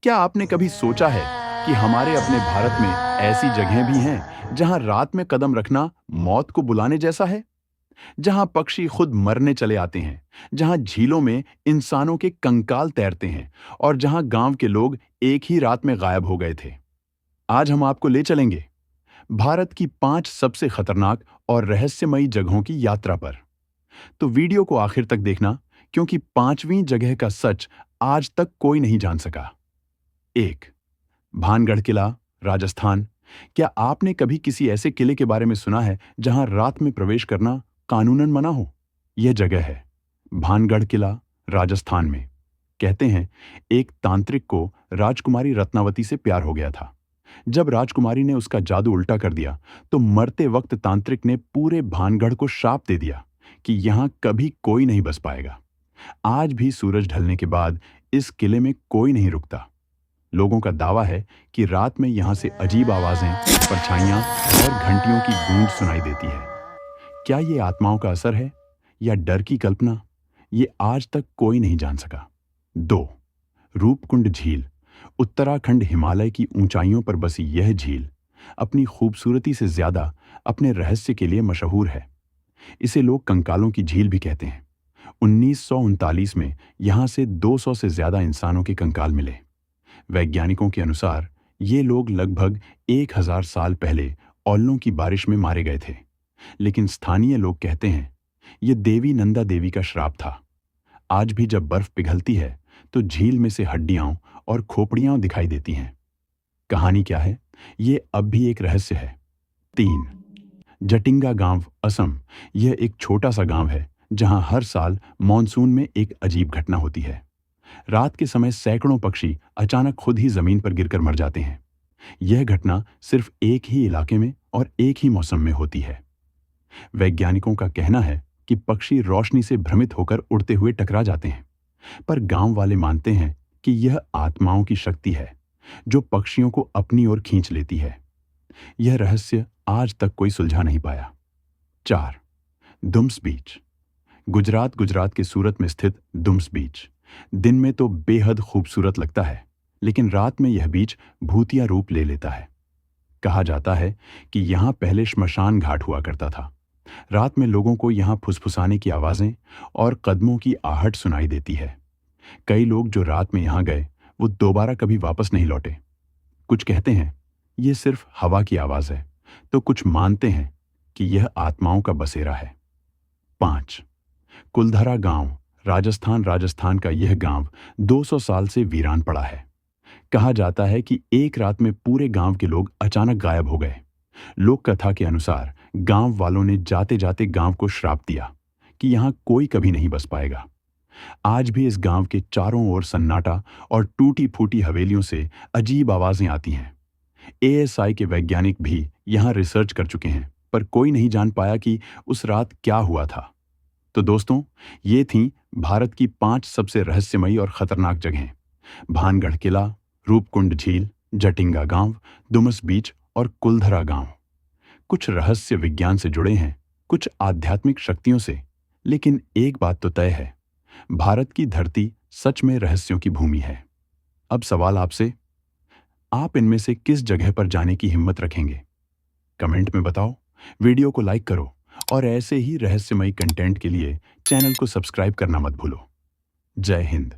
क्या आपने कभी सोचा है कि हमारे अपने भारत में ऐसी जगहें भी हैं जहां रात में कदम रखना मौत को बुलाने जैसा है? जहां पक्षी खुद मरने चले आते हैं, जहां झीलों में इंसानों के कंकाल तैरते हैं और जहां गांव के लोग एक ही रात में गायब हो गए थे। आज हम आपको ले चलेंगे भारत की 5 सबसे खतरनाक और रहस्यमयी जगहों की यात्रा पर। तो वीडियो को आखिर तक देखना, क्योंकि 5वीं जगह का सच आज तक कोई नहीं जान सका। 1. भानगढ़ किला, राजस्थान। क्या आपने कभी किसी ऐसे किले के बारे में सुना है जहां रात में प्रवेश करना कानूनन मना हो? यह जगह है भानगढ़ किला, राजस्थान में। कहते हैं एक तांत्रिक को राजकुमारी रत्नावती से प्यार हो गया था। जब राजकुमारी ने उसका जादू उल्टा कर दिया तो मरते वक्त तांत्रिक ने पूरे भानगढ़ को श्राप दे दिया कि यहां कभी कोई नहीं बस पाएगा। आज भी सूरज ढलने के बाद इस किले में कोई नहीं रुकता। लोगों का दावा है कि रात में यहां से अजीब आवाजें, परछाइयां और घंटियों की गूंज सुनाई देती है। क्या ये आत्माओं का असर है या डर की कल्पना? ये आज तक कोई नहीं जान सका। 2. रूपकुंड झील, उत्तराखंड हिमालय की ऊंचाइयों पर बसी यह झील अपनी खूबसूरती से ज्यादा अपने रहस्य के लिए मशहूर है। इसे लोग कंकालों की झील भी कहते हैं। 1939 में यहां से 200 से ज्यादा इंसानों के कंकाल मिले। वैज्ञानिकों के अनुसार ये लोग लगभग 1000 साल पहले ओलों की बारिश में मारे गए थे। लेकिन स्थानीय लोग कहते हैं ये देवी नंदा देवी का श्राप था। आज भी जब बर्फ पिघलती है तो झील में से हड्डियां और खोपड़ियां दिखाई देती हैं। कहानी क्या है, ये अब भी एक रहस्य है। 3. जटिंगा गांव, असम। यह एक छोटा सा गांव है जहां हर साल मॉनसून में एक अजीब घटना होती है। रात के समय सैकड़ों पक्षी अचानक खुद ही जमीन पर गिरकर मर जाते हैं। यह घटना सिर्फ एक ही इलाके में और एक ही मौसम में होती है। वैज्ञानिकों का कहना है कि पक्षी रोशनी से भ्रमित होकर उड़ते हुए टकरा जाते हैं, पर गांव वाले मानते हैं कि यह आत्माओं की शक्ति है जो पक्षियों को अपनी ओर खींच लेती है। यह रहस्य आज तक कोई सुलझा नहीं पाया। 4. दुम्स बीच, गुजरात के सूरत में स्थित दुम्स बीच दिन में तो बेहद खूबसूरत लगता है, लेकिन रात में यह बीच भूतिया रूप ले लेता है। कहा जाता है कि यहां पहले श्मशान घाट हुआ करता था। रात में लोगों को यहां फुसफुसाने की आवाजें और कदमों की आहट सुनाई देती है। कई लोग जो रात में यहां गए वो दोबारा कभी वापस नहीं लौटे। कुछ कहते हैं ये सिर्फ हवा की आवाज है, तो कुछ मानते हैं कि यह आत्माओं का बसेरा है। 5. कुलधरा गांव, राजस्थान का यह गांव 200 साल से वीरान पड़ा है। कहा जाता है कि एक रात में पूरे गांव के लोग अचानक गायब हो गए। लोक कथा के अनुसार गांव वालों ने जाते जाते गांव को श्राप दिया कि यहां कोई कभी नहीं बस पाएगा। आज भी इस गांव के चारों ओर सन्नाटा और टूटी फूटी हवेलियों से अजीब आवाजें आती हैं। एएसआई के वैज्ञानिक भी यहां रिसर्च कर चुके हैं, पर कोई नहीं जान पाया कि उस रात क्या हुआ था। तो दोस्तों, ये थीं भारत की 5 सबसे रहस्यमयी और खतरनाक जगहें। भानगढ़ किला, रूपकुंड झील, जटिंगा गांव, दुमस बीच और कुलधरा गांव। कुछ रहस्य विज्ञान से जुड़े हैं, कुछ आध्यात्मिक शक्तियों से, लेकिन एक बात तो तय है, भारत की धरती सच में रहस्यों की भूमि है। अब सवाल आपसे, आप इनमें से किस जगह पर जाने की हिम्मत रखेंगे? कमेंट में बताओ, वीडियो को लाइक करो और ऐसे ही रहस्यमयी कंटेंट के लिए चैनल को सब्सक्राइब करना मत भूलो। जय हिंद।